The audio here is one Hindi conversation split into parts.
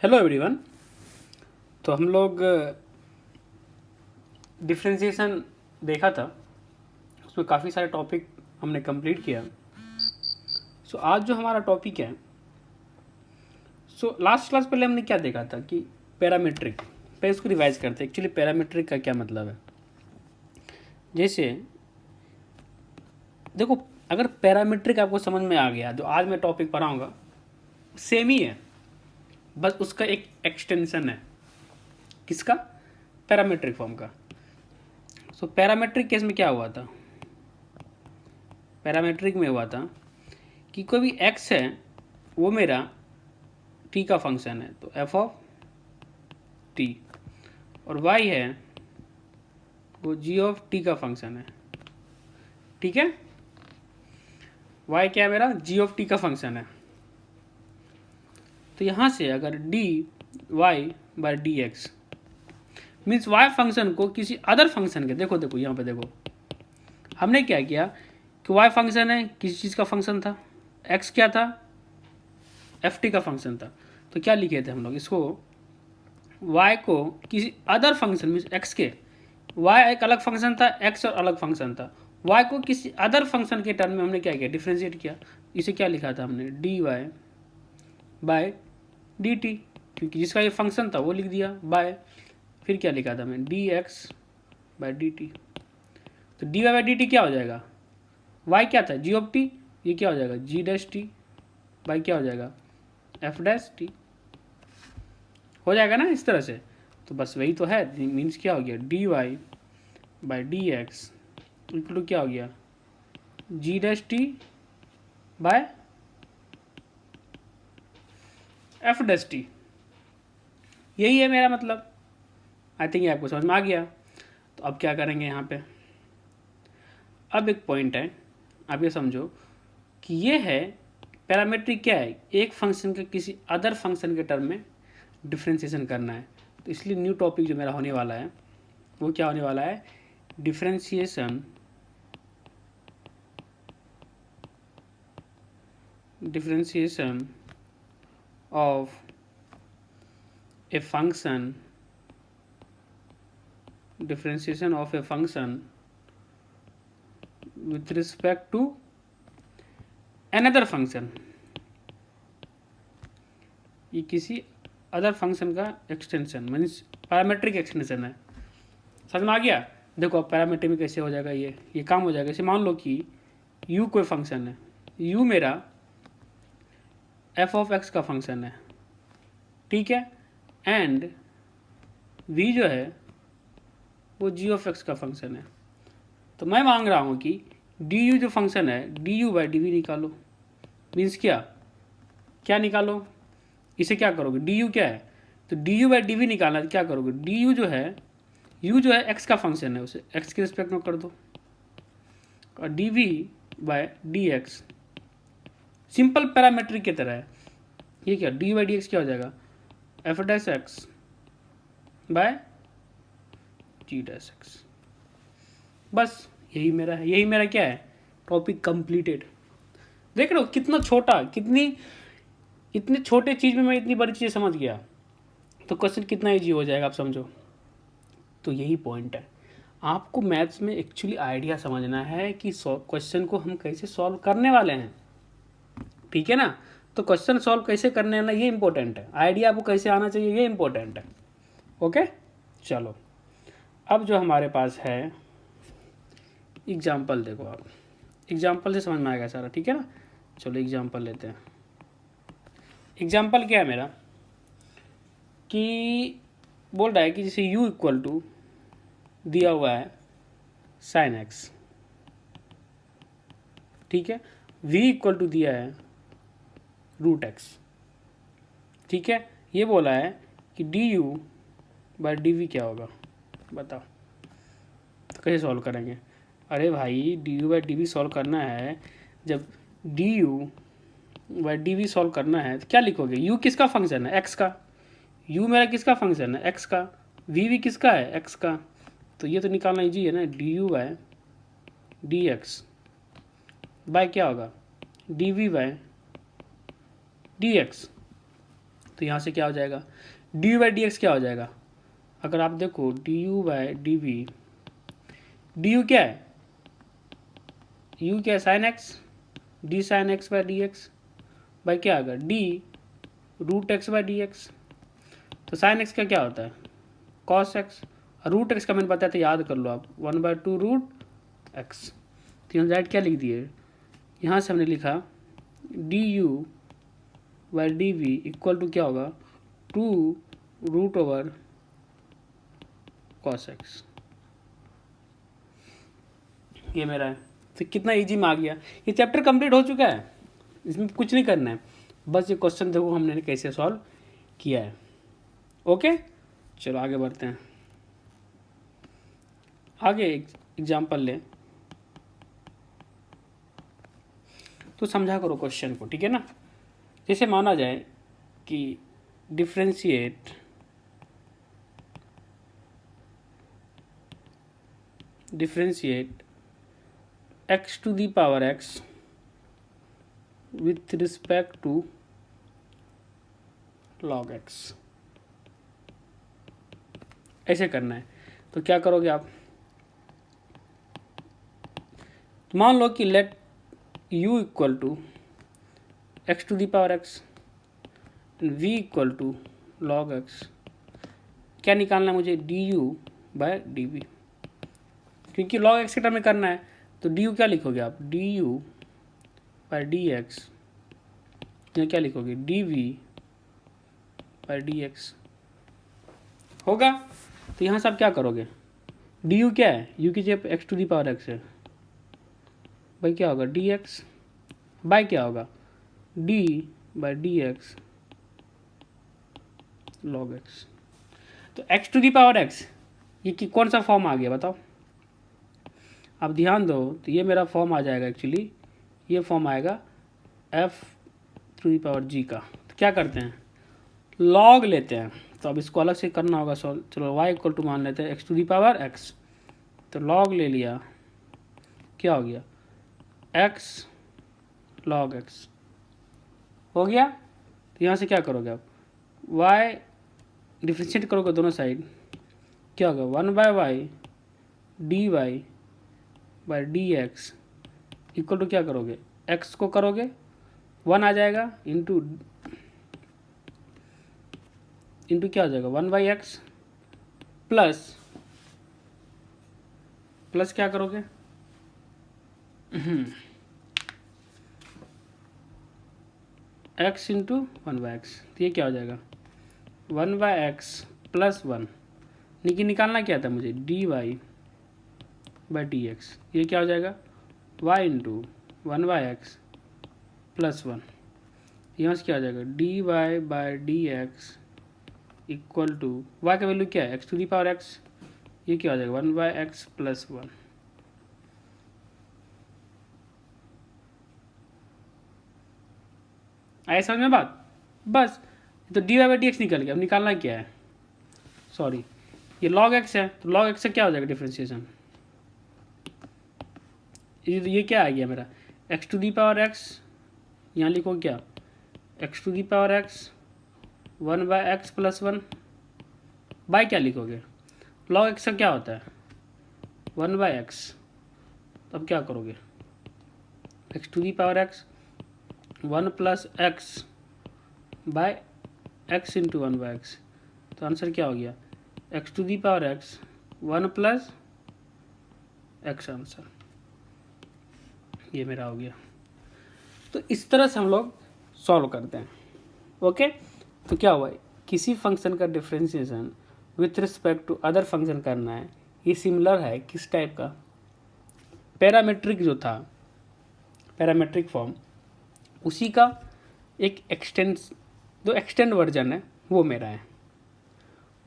Hello everyone. तो हम लोग डिफ्रेंशिएशन देखा था, उसमें काफ़ी सारे टॉपिक हमने कंप्लीट किया। आज जो हमारा टॉपिक है, लास्ट क्लास पहले हमने क्या देखा था कि पैरामीट्रिक। पहले इसको रिवाइज करते हैं, एक्चुअली पैरामीट्रिक का क्या मतलब है। जैसे देखो, अगर पैरामीट्रिक आपको समझ में आ गया, जो आज मैं टॉपिक पढ़ाऊँगा सेम ही है, बस उसका एक एक्सटेंशन है। किसका? पैरामीट्रिक फॉर्म का। पैरामीट्रिक केस में क्या हुआ था? पैरामीट्रिक में हुआ था कि कोई भी x है वो मेरा t का फंक्शन है, तो f ऑफ t, और y है वो g ऑफ t का फंक्शन है। ठीक है, y क्या है मेरा? g ऑफ t का फंक्शन है। तो यहां से अगर dy by dx means y function को किसी अदर फंक्शन के, देखो यहाँ पे देखो, हमने क्या किया कि y फंक्शन है, किसी चीज़ का फंक्शन था, x क्या था? ft का फंक्शन था। तो क्या लिखे थे हम लोग इसको, y को किसी अदर फंक्शन मीन्स x के, y एक अलग फंक्शन था, x और अलग फंक्शन था, y को किसी अदर फंक्शन के टर्म में हमने क्या किया? डिफ्रेंशिएट किया। इसे क्या लिखा था हमने? dy बाय dt, क्योंकि जिसका ये फंक्शन था वो लिख दिया बाय, फिर क्या लिखा था हमने? dx by dt। तो dy बाय dt क्या हो जाएगा? y क्या था? g ऑफ t, ये क्या हो जाएगा? g डैश t बाय क्या हो जाएगा? f डैश t हो जाएगा ना इस तरह से। तो बस वही तो है, मीन्स क्या हो गया? dy by dx equal to क्या हो गया? g dash t by f dash t। यही है मेरा मतलब। आई थिंक ये आपको समझ में आ गया। तो अब क्या करेंगे यहाँ पे? अब एक पॉइंट है, आप ये समझो कि ये है पैरामीट्रिक क्या है? एक फंक्शन का किसी अदर फंक्शन के टर्म में डिफ्रेंशिएशन करना है। तो इसलिए न्यू टॉपिक जो मेरा होने वाला है वो क्या होने वाला है? Differentiation of a function, differentiation of a function with respect to another function। ये किसी अदर फंक्शन का एक्सटेंशन मीन्स पैरामीट्रिक एक्सटेंशन है। समझ में आ गया? देखो अब पैरामीट्रिक में कैसे हो जाएगा, ये काम हो जाएगा। जैसे मान लो कि u कोई फंक्शन है, u मेरा f ऑफ x का फंक्शन है, ठीक है, एंड v जो है वो g ऑफ x का फंक्शन है। तो मैं मांग रहा हूँ कि du जो फंक्शन है du बाई dv निकालो। मीन्स क्या क्या निकालो? इसे क्या करोगे? du क्या है? तो du बाई dv निकालना, तो क्या करोगे? du जो है, u जो है x का फंक्शन है, उसे x के रिस्पेक्ट में कर दो, और dv by dx simple parametric की तरह है। ये क्या? डी बाई डी एक्स क्या हो जाएगा? F dash x bye g dash x. बस यही मेरा है, यही मेरा क्या है? Topic completed. देख रहे हो कितना छोटा, इतने छोटे चीज़ में मैं इतनी बड़ी चीज़ समझ गया, तो क्वेश्चन कितना ईजी हो जाएगा आप समझो। तो यही पॉइंट है, आपको मैथ्स में एक्चुअली आइडिया समझना है कि क्वेश्चन को हम कैसे सॉल्व करने वाले हैं, ठीक है ना। तो क्वेश्चन सॉल्व कैसे करने हैं ना, ये इंपॉर्टेंट है। आइडिया आपको कैसे आना चाहिए, ये इंपॉर्टेंट है। ओके, चलो अब जो हमारे पास है एग्जाम्पल, देखो आप एग्जाम्पल से समझ में आएगा सारा, ठीक है ना। चलो एग्जाम्पल लेते हैं। एग्जाम्पल क्या है मेरा कि बोल रहा है कि जैसे u इक्वल टू दिया हुआ है साइन x, ठीक है, v इक्वल टू दिया है रूट x, ठीक है। ये बोला है कि du बाय dv क्या होगा, बताओ। तो कैसे सॉल्व करेंगे? अरे भाई du बाई dv सॉल्व करना है, जब du बाई dv सॉल्व करना है तो क्या लिखोगे? u किसका फंक्शन है? x का। u मेरा किसका फंक्शन है? x का। v किसका है? x का। तो ये तो निकालना ईजी है ना, du बाय dx बाय क्या होगा? dv by dx। तो यहाँ से क्या हो जाएगा, d u by d x क्या हो जाएगा, अगर आप देखो d u by d v, d u क्या है, यू क्या है sine x, d sine x by d x by क्या आएगा d root x by d x. तो साइन एक्स का क्या होता है कॉस एक्स, रूट एक्स का मैंने बताया था याद कर लो आप, 1/2 रूट एक्स। तो यहाँ डायरेक्ट क्या लिख दिए, यहाँ से हमने लिखा d u by d v equal to क्या होगा 2 रूट ओवर कॉस एक्स। ये मेरा है। तो कितना इजी में आ गया, ये चैप्टर कंप्लीट हो चुका है, इसमें कुछ नहीं करना है, बस ये क्वेश्चन देखो हमने कैसे सॉल्व किया है। ओके चलो आगे बढ़ते हैं, आगे एग्जाम्पल ले तो समझा करो क्वेश्चन को, ठीक है ना। जैसे माना जाए कि differentiate x to the power x with respect to log x, ऐसे करना है। तो क्या करोगे आप, तो मान लो कि let u equal to x to the power x v equal to log x, क्या निकालना है मुझे d u by d v, क्योंकि लॉग एक्स के टर्म में करना है। तो डी यू क्या लिखोगे आप, d u by d x, यहाँ क्या लिखोगे d v by d x होगा। तो यहाँ से आप क्या करोगे, डी यू क्या है, यू की जगह x to the power x है, भाई क्या होगा डी एक्स बाय क्या होगा d by d x log x. तो x to the power x ये कि कौन सा फॉर्म आ गया बताओ, आप ध्यान दो। तो ये मेरा फॉर्म आ जाएगा, एक्चुअली ये फॉर्म आएगा एफ टू दी पावर जी का। तो क्या करते हैं लॉग लेते हैं, तो अब इसको अलग से करना होगा सॉल्व। चलो y इक्वल टू मान लेते हैं x to the power x, तो लॉग ले लिया, क्या हो गया एक्स लॉग एक्स हो गया। तो यहाँ से क्या करोगे आप y डिफ्रेंशिएट करोगे दोनों साइड, क्या होगा 1/y d y by d x equal to क्या करोगे x को करोगे 1 आ जाएगा इंटू क्या हो जाएगा 1/x प्लस क्या करोगे x इंटू 1/x, तो ये क्या हो जाएगा 1/x प्लस 1, लेकिन निकालना क्या था मुझे dy बाई डी एक्स, ये क्या हो जाएगा y इंटू 1/x प्लस 1, यहाँ से क्या हो जाएगा dy by d x equal to y का वैल्यू क्या है x to the power x, ये क्या हो जाएगा 1/x प्लस 1। आया समझ में बात, बस तो dy बाई डी एक्स निकल गया। अब निकालना क्या है, सॉरी ये log x है, तो log x से क्या हो जाएगा डिफ्रेंशिएशन, ये क्या आ गया मेरा x to the power x, यहाँ लिखो क्या x to the power x 1/x plus 1 by क्या लिखोगे लॉग एक्स का क्या होता है 1/x, तब क्या करोगे x to the power x 1 plus x by x into 1/x, तो आंसर क्या हो गया x to the power x 1 plus x answer, ये मेरा हो गया। तो इस तरह से हम लोग सॉल्व करते हैं। ओके तो क्या हुआ किसी फंक्शन का differentiation with respect to other function करना है, ये सिमिलर है किस टाइप का पैरामेट्रिक जो था पैरामेट्रिक फॉर्म, उसी का एक एक्सटेंड वर्जन है वो मेरा है।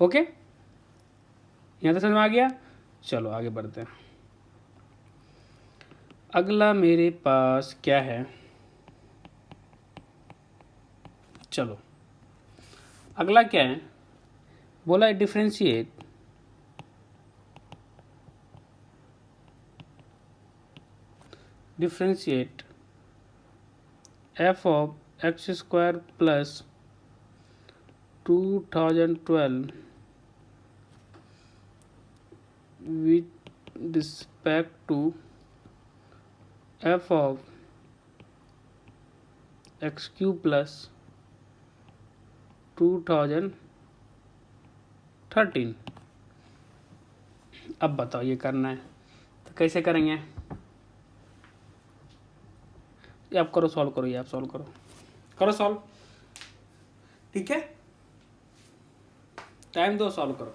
ओके यहाँ तक समझ में आ गया, चलो आगे बढ़ते हैं। अगला मेरे पास क्या है, चलो अगला क्या है, बोला है differentiate f of x² plus 2012 with respect to f of x cube plus 2013। अब बताओ ये करना है तो कैसे करेंगे? ये आप करो, सॉल्व करो, ये आप सॉल्व करो, करो सॉल्व, ठीक है, टाइम दो, सॉल्व करो।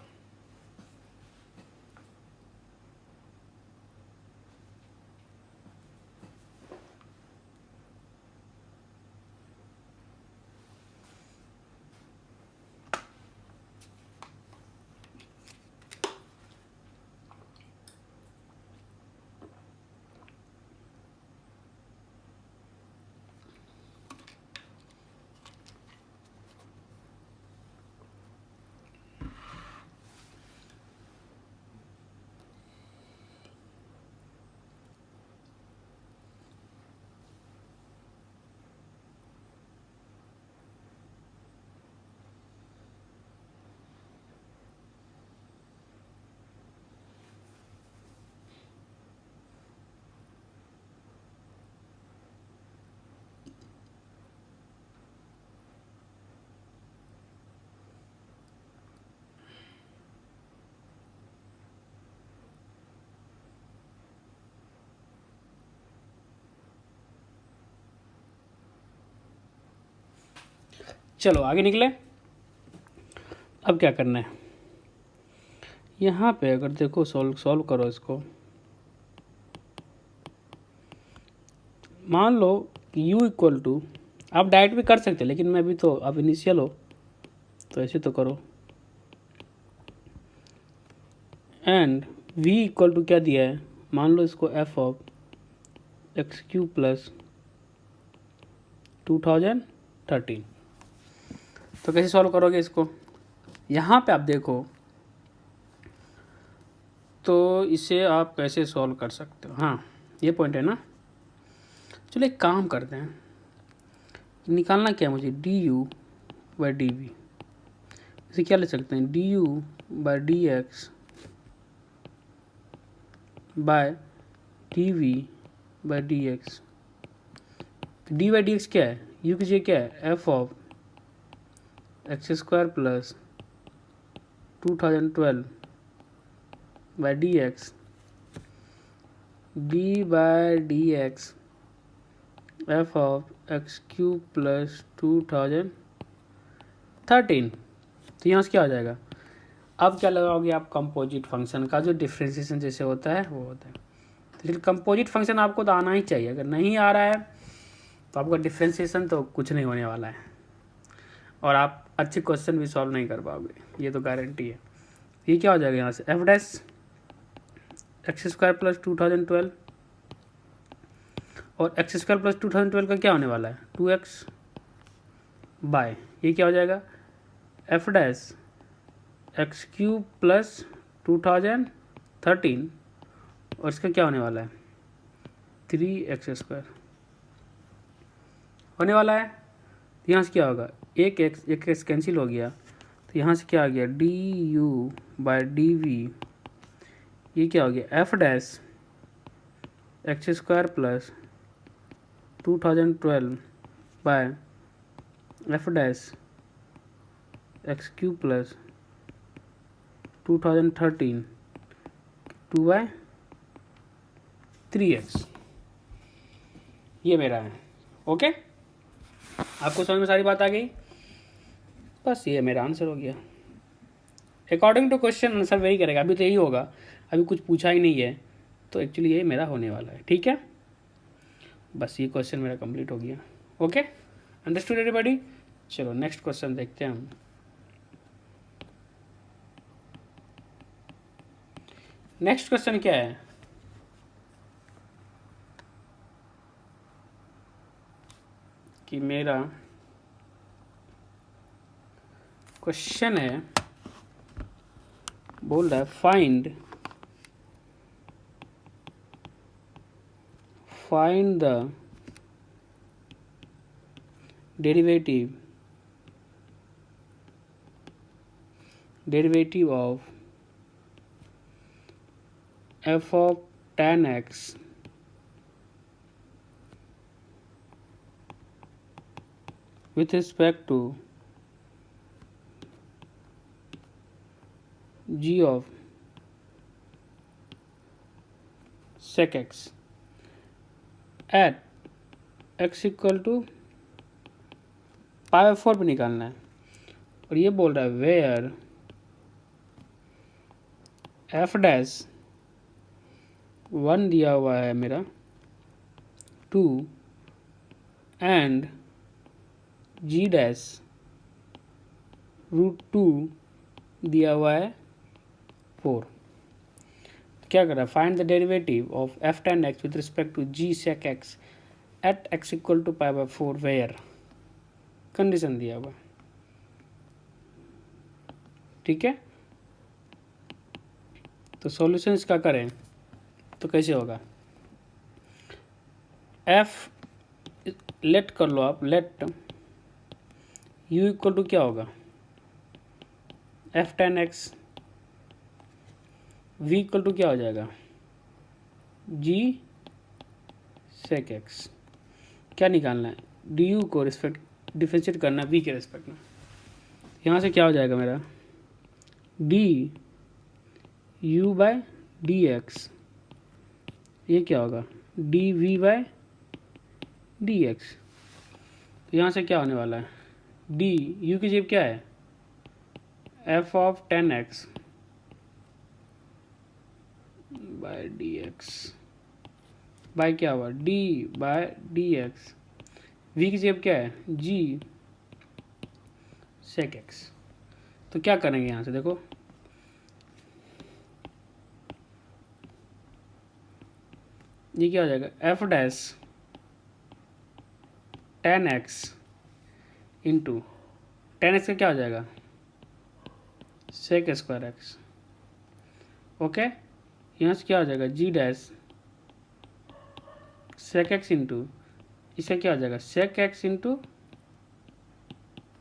चलो आगे निकले। अब क्या करना है, यहाँ पे अगर देखो सॉल्व करो इसको, मान लो कि u इक्वल टू, आप डायरेक्ट भी कर सकते, लेकिन मैं भी तो अब इनिशियल हो तो ऐसे तो करो, एंड v इक्वल टू क्या दिया है, मान लो इसको f of x cube plus 2013। तो कैसे सॉल्व करोगे इसको? यहाँ पे आप देखो तो इसे आप कैसे सॉल्व कर सकते हो, हाँ ये पॉइंट है ना। चलो एक काम करते हैं, निकालना क्या है मुझे, d u by d v, इसे क्या ले सकते हैं, d u by d x by d v by d x. D by d x क्या है, यू की जगह क्या है, f of x square plus 2012 by d x, d by d x f of x cube plus 2013। तो यहाँ से क्या हो जाएगा, अब क्या लगाओगे आप, कंपोजिट फंक्शन का जो डिफ्रेंसिएशन जैसे होता है वो होता है। तो कंपोजिट फंक्शन आपको तो आना ही चाहिए, अगर नहीं आ रहा है तो आपका डिफ्रेंसिएशन तो कुछ नहीं होने वाला है, और आप अच्छे क्वेश्चन भी सॉल्व नहीं कर पाओगे, ये तो गारंटी है। ये क्या हो जाएगा यहाँ से, F dash x square plus 2012, और एक्स स्क्वायर प्लस 2012 का क्या होने वाला है, 2x बाय, ये क्या हो जाएगा, f dash x cube plus 2013, और इसका क्या होने वाला है, 3x स्क्वायर होने वाला है। तो यहाँ से क्या होगा, एक एक्स कैंसिल हो गया, तो यहाँ से क्या आ गया, d u by d v, ये क्या हो गया, f dash x square plus 2012 by f dash x cube plus 2013 2/3x, ये मेरा है। ओके, आपको समझ में सारी बात आ गई, बस ये मेरा आंसर हो गया। अकॉर्डिंग टू क्वेश्चन आंसर वही करेगा, अभी तो यही होगा, अभी कुछ पूछा ही नहीं है, तो एक्चुअली ये मेरा होने वाला है, ठीक है। बस ये क्वेश्चन मेरा कंप्लीट हो गया। Okay, understood everybody. चलो नेक्स्ट क्वेश्चन देखते हैं हम। नेक्स्ट क्वेश्चन क्या है, कि मेरा क्वेश्चन है, बोल रहा है find the derivative derivative of f of tan x with respect to g of sec x at x equal to pi 4 पे निकालना है। और ये बोल रहा है वेयर एफ डैश 1 दिया हुआ है मेरा 2 एंड जी डैश √2 दिया हुआ है 4। क्या कर रहा है, find the derivative of f tan x with respect to g sec x at x equal to pi 4 where condition दिया हुआ। ठीक है, तो सॉल्यूशन इसका करें तो कैसे होगा, f लेट कर लो आप, लेट u इक्वल टू क्या होगा f tan x, v equal to क्या हो जाएगा g sec x। क्या निकालना है, du को रिस्पेक्ट डिफरेंशिएट करना है v के रिस्पेक्ट में। यहाँ से क्या हो जाएगा मेरा d u by d x, ये क्या होगा d v by d x. तो यहाँ से क्या होने वाला है, डी यू की जगह क्या है f of tan x by d x by क्या हुआ d by d x, v की जगह क्या है जी sec x। तो क्या करेंगे यहाँ से देखो, ये क्या हो जाएगा f dash tan x into tan x का क्या हो जाएगा sec स्क्वायर एक्स। ओके, यहाँ से क्या हो जाएगा g dash sec x into इससे क्या हो जाएगा sec x into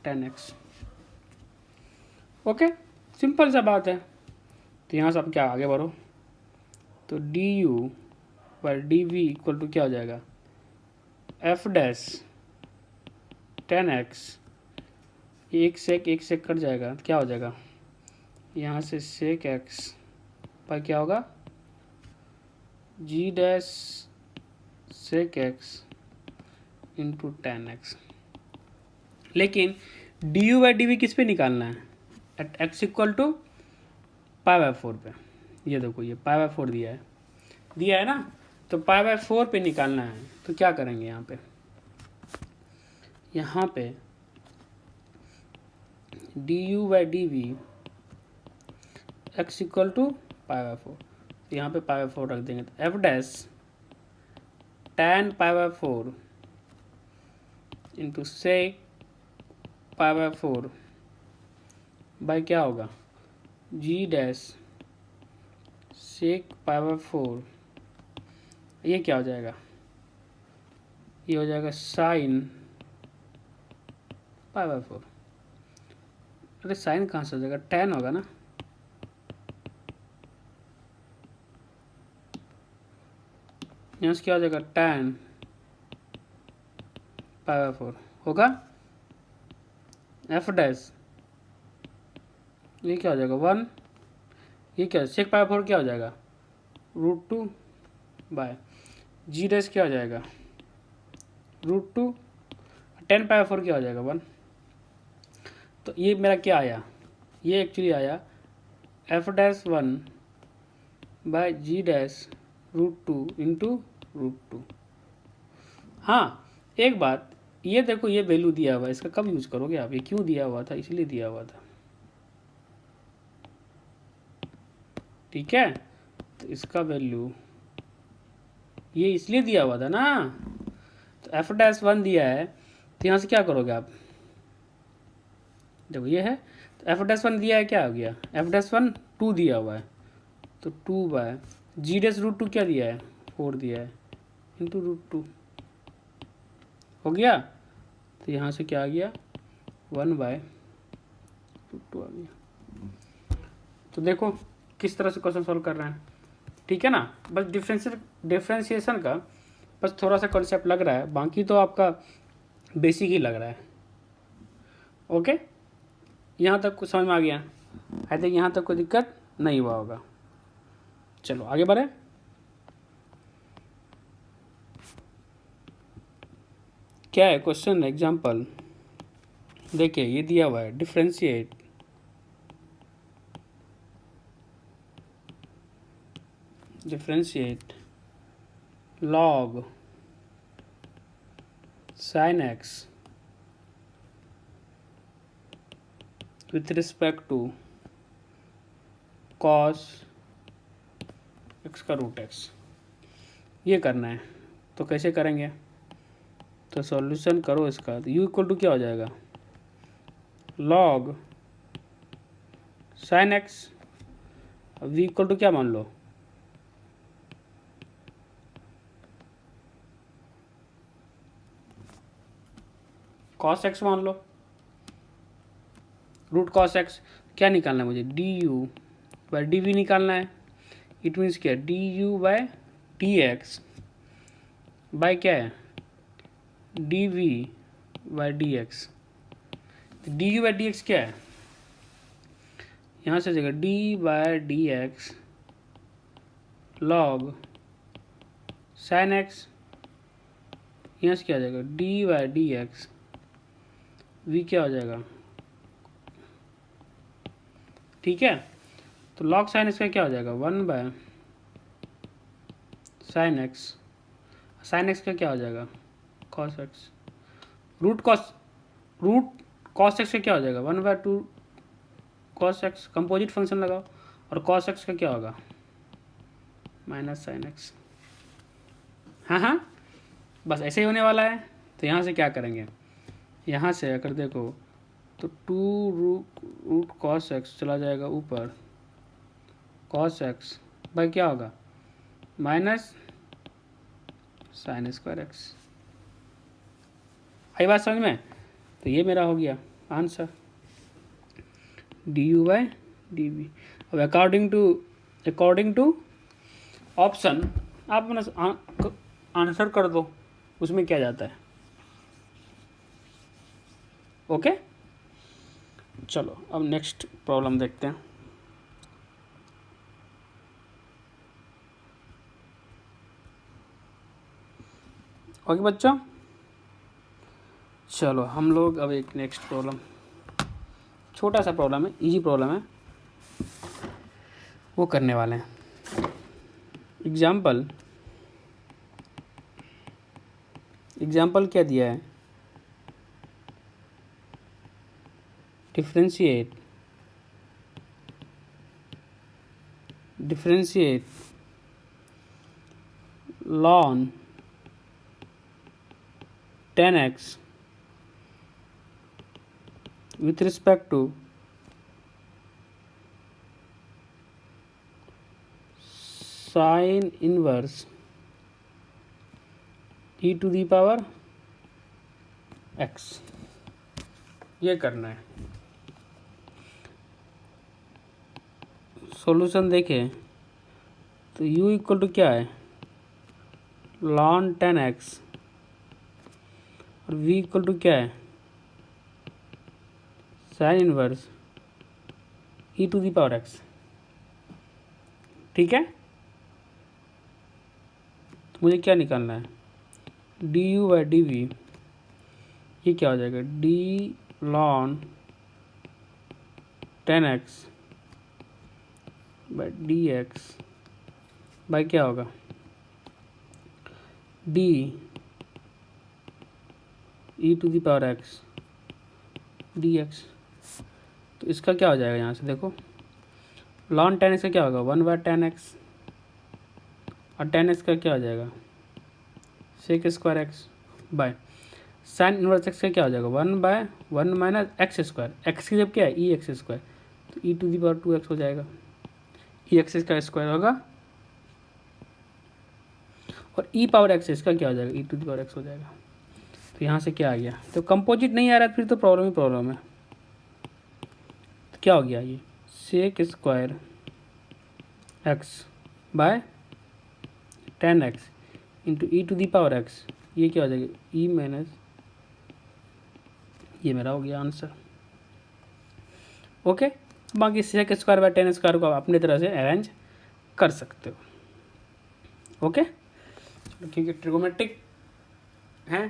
tan x। Okay, simple सा बात है। तो यहाँ से आप क्या आगे बढ़ो, तो d u by d v equal to क्या हो जाएगा एफ डैश tan x, एक सेक कट जाएगा क्या हो जाएगा यहाँ से sec x पर क्या होगा g dash sec x into tan x। लेकिन d u by d v किस पे निकालना है at x equal to pi by 4 पे। ये देखो ये पाई बाय 4 दिया है ना, तो पाई बाय 4 पे निकालना है। तो क्या करेंगे यहाँ पे d u by d v x equal to pi by 4, तो यहाँ पे पाई बाय 4 रख देंगे। तो F dash tan pi by 4 into sec pi by 4 by क्या होगा g dash sec pi by 4, ये क्या हो जाएगा ये हो जाएगा साइन पाई बाय 4। अरे साइन कहाँ से हो जाएगा tan होगा ना, यहाँ से क्या हो जाएगा tan पाई बाय 4 होगा एफ डैश, ये क्या हो जाएगा 1, ये क्या सेक पाई बाय 4 क्या हो जाएगा √2 बाय जी डैश क्या हो जाएगा √2, tan पाई बाय 4 क्या हो जाएगा 1। तो ये मेरा क्या आया, ये एक्चुअली आया F dash 1 bye g dash √2 into √2। हाँ एक बात ये देखो, ये वैल्यू दिया हुआ है, इसका कब यूज करोगे आप, ये क्यों दिया हुआ था, इसलिए दिया हुआ था। ठीक है, तो इसका वैल्यू ये इसलिए दिया हुआ था ना, तो एफ डैश 1 दिया है, तो यहाँ से क्या करोगे आप, देखो ये है तो एफ डैश 1 दिया है, क्या हो गया एफ डैश 1 2 दिया हुआ है, तो 2 बाय जी डैश √2 क्या दिया है 4 दिया है इंटू √2 हो गया। तो यहाँ से क्या आ गया 1 बाय √2 आ गया। तो देखो किस तरह से क्वेश्चन सॉल्व कर रहे हैं, ठीक है ना। बस डिफ्रेंशिएशन का बस थोड़ा सा कॉन्सेप्ट लग रहा है, बाकी तो आपका बेसिक ही लग रहा है। ओके, यहाँ तक कुछ समझ में आ गया? आई थिंक यहाँ तक कोई दिक्कत नहीं हुआ होगा। चलो आगे बढ़े। क्या है क्वेश्चन एग्जाम्पल, देखिए ये दिया हुआ है, differentiate log sin x with respect to cos x का रूट x, ये करना है। तो कैसे करेंगे, तो सॉल्यूशन करो इसका, तो u इक्वल टू क्या हो जाएगा, log sin x, v equal to क्या मान लो, cos x मान लो, रूट cos x। क्या निकालना है मुझे, du बाई डी वी निकालना है। इट मीन्स क्या, du by d x by क्या है, d v by d x. D u by d x क्या है, यहाँ से जगह d by d x log sine x, यहाँ से क्या आ जाएगा, d by d x, v क्या हो जाएगा, ठीक है। तो लॉग साइन एक्स का क्या हो जाएगा, 1 by sine x, sine x का क्या हो जाएगा, cos x, root cos x का क्या हो जाएगा, 1/2 कॉस एक्स, कंपोजिट फंक्शन लगाओ, और कॉस एक्स का क्या होगा, माइनस साइन एक्स। हाँ हाँ, बस ऐसे ही होने वाला है। तो यहाँ से क्या करेंगे, यहाँ से अगर देखो तो 2 रूट कॉस एक्स चला जाएगा ऊपर, कॉस एक्स बाई क्या होगा, माइनस साइन स्क्वायर एक्स। आई बात समझ में? तो ये मेरा हो गया answer, d u by d v. अब अकॉर्डिंग टू ऑप्शन आप अपना आंसर कर दो, उसमें क्या जाता है। ओके, चलो अब नेक्स्ट प्रॉब्लम देखते हैं। ओके बच्चों, चलो हम लोग अब एक नेक्स्ट प्रॉब्लम, छोटा सा प्रॉब्लम है, इजी प्रॉब्लम है, वो करने वाले हैं। एग्जाम्पल क्या दिया है, differentiate ln 10x with respect to sin inverse e to the power x, ये करना है। सॉल्यूशन देखें तो u इक्वल टू क्या है, ln 10x, और v इक्वल टू क्या है, sine inverse e to the power x, ठीक है। तो मुझे क्या निकालना है, d u by d v, ये क्या हो जाएगा, d ln 10x by d x by क्या होगा, d e to the power x d x. तो इसका क्या हो जाएगा, यहाँ से देखो ln 10x का क्या होगा, 1/10x, और 10x का क्या हो जाएगा, sec square x, by sine inverse x का क्या हो जाएगा, 1/1 माइनस एक्स स्क्वायर, एक्स की जब क्या है ई एक्स स्क्वायर, तो ई टू दी पावर 2x हो जाएगा, ई एक्स का स्क्वायर होगा, और ई पावर एक्स इसका क्या हो जाएगा, ई टू दी पावर एक्स हो जाएगा। तो यहाँ से क्या आ गया, तो कंपोजिट नहीं आ रहा है, फिर तो प्रॉब्लम ही प्रॉब्लम है। तो क्या हो गया, ये sec square x by 10x into e to the power x, ये क्या हो जाएगा ई माइनस, ये मेरा हो गया आंसर। ओके, बाकी सेक स्क्वायर बाय 10 स्क्वायर को आप अपनी तरह से अरेंज कर सकते हो। ओके, चलो क्योंकि ट्रिगोमेट्रिक हैं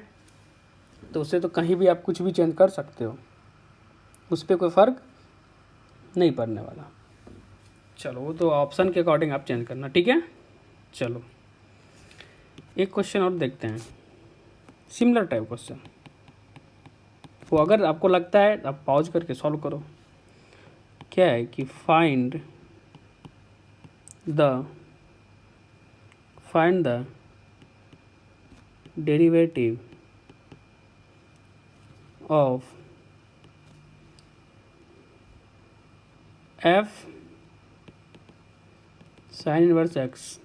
तो उससे तो कहीं भी आप कुछ भी चेंज कर सकते हो, उस पर कोई फ़र्क नहीं पड़ने वाला। चलो वो तो ऑप्शन के अकॉर्डिंग आप चेंज करना, ठीक है। चलो एक क्वेश्चन और देखते हैं, सिमिलर टाइप क्वेश्चन। वो अगर आपको लगता है आप पॉज करके सॉल्व करो। क्या है कि find the derivative of f sin inverse x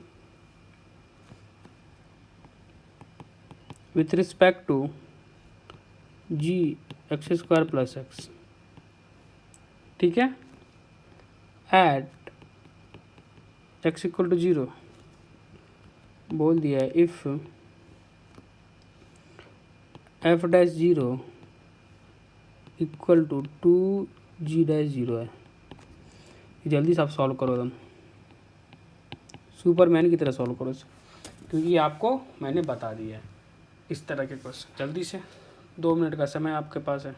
with respect to g x square plus x, ठीक है, एट x इक्वल टू 0 बोल दिया है। If f dash 0 equal to 2g dash 0 है। जल्दी से आप सॉल्व करो, एकदम सुपरमैन की तरह सॉल्व करो इसे, क्योंकि ये आपको मैंने बता दिया है इस तरह के क्वेश्चन। जल्दी से 2 मिनट का समय आपके पास है।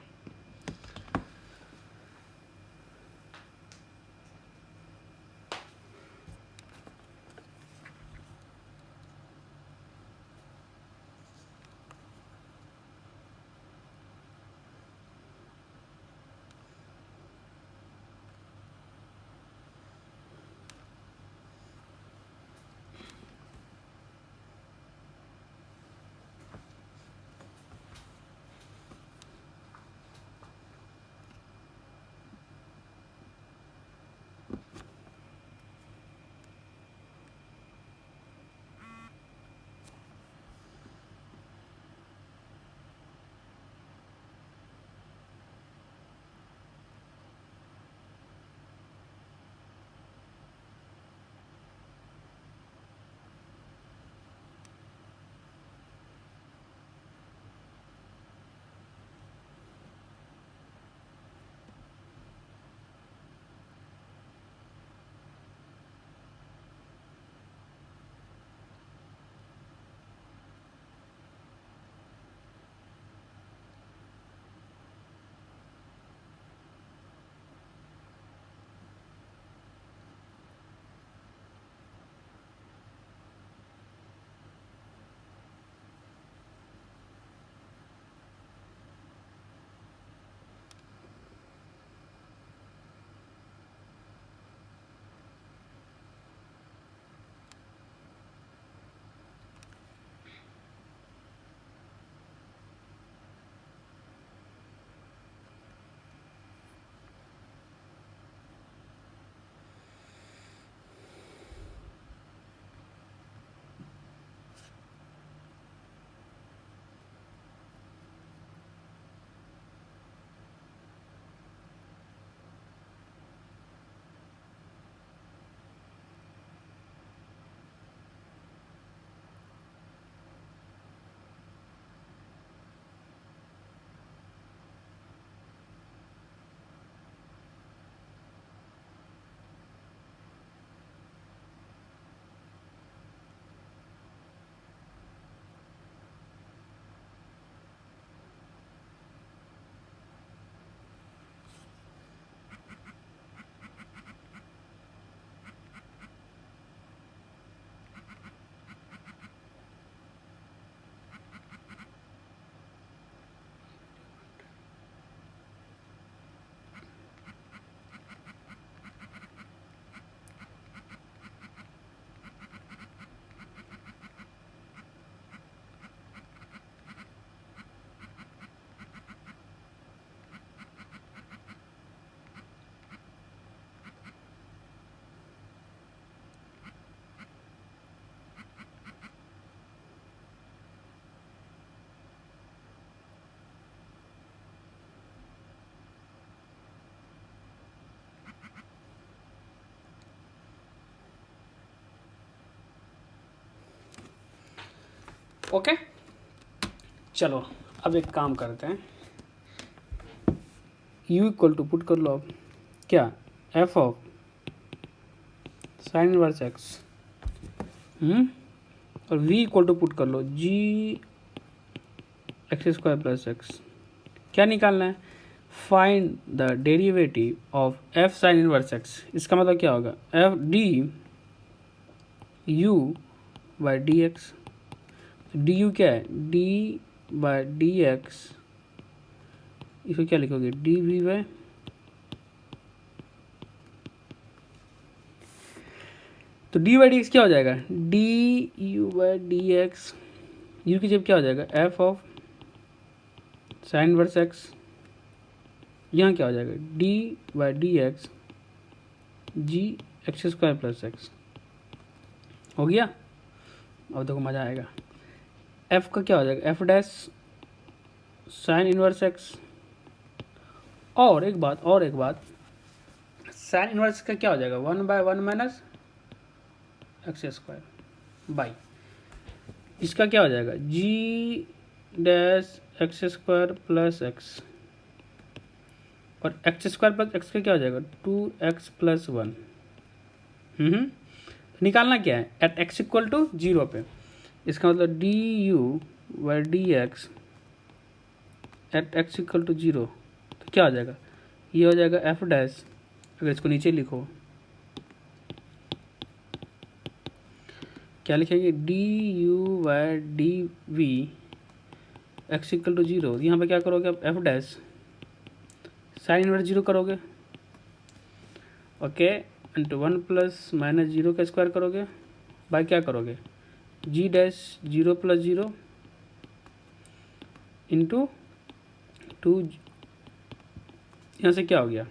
ओके, चलो अब एक काम करते हैं, u इक्वल टू पुट कर लो अब क्या, f of sine inverse x और v इक्वल टू पुट कर लो g x square plus x. क्या निकालना है, find the derivative of f sine inverse x। इसका मतलब क्या होगा, f d u by d x. D u क्या है, d बाई डी एक्स, इसको क्या लिखोगे, डी वी बाई, तो डी बाई डी एक्स क्या हो जाएगा, d u by d x, you की जब क्या हो जाएगा f of sine inverse x, यहाँ क्या हो जाएगा d by d x g x square plus x. हो गया, अब देखो मज़ा आएगा। एफ का क्या हो जाएगा, f dash sign inverse x, और एक बात साइन इनवर्स का क्या हो जाएगा, 1/1 माइनस एक्स स्क्वायर बाई, इसका क्या हो जाएगा g dash x square plus x, और एक्स स्क्वायर प्लस एक्स का क्या हो जाएगा 2x प्लस 1। निकालना क्या है, एट एक्स इक्वल टू 0 पे, इसका मतलब d u by d x at x equal to 0, तो क्या हो जाएगा, ये हो जाएगा एफ डैश, अगर इसको नीचे लिखो क्या लिखेंगे, d u by d v x equal to 0, यहाँ पे क्या करोगे आप एफ डैश साइन इनवर्स 0 करोगे, ओके, इंटू 1 प्लस माइनस 0 का स्क्वायर करोगे, बाय क्या करोगे जी डैश 0 प्लस 0 इंटू 2, यहाँ से क्या हो गया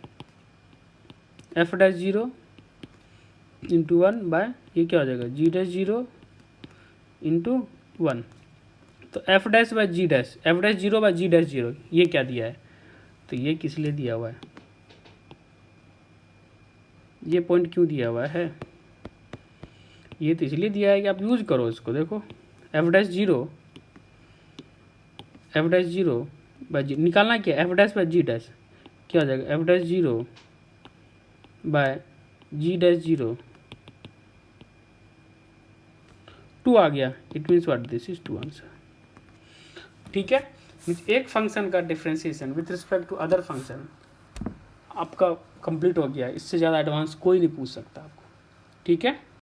एफ डैश 0 इंटू 1 बाय ये क्या हो जाएगा जी डैश 0 इंटू 1, तो F dash by g dash, f dash 0 by g dash 0, ये क्या दिया है, तो ये किस लिए दिया हुआ है, ये पॉइंट क्यों दिया हुआ है, ये तो इसलिए दिया है कि आप यूज करो इसको। देखो एफ डैश 0 बाय जी, निकालना क्या f dash by g dash, क्या हो जाएगा f dash 0 by g dash 0, 2 आ गया, it means what, this is 2 answer. ठीक है, एक फंक्शन का differentiation with respect to other function आपका कंप्लीट हो गया, इससे ज़्यादा एडवांस कोई नहीं पूछ सकता आपको। ठीक है।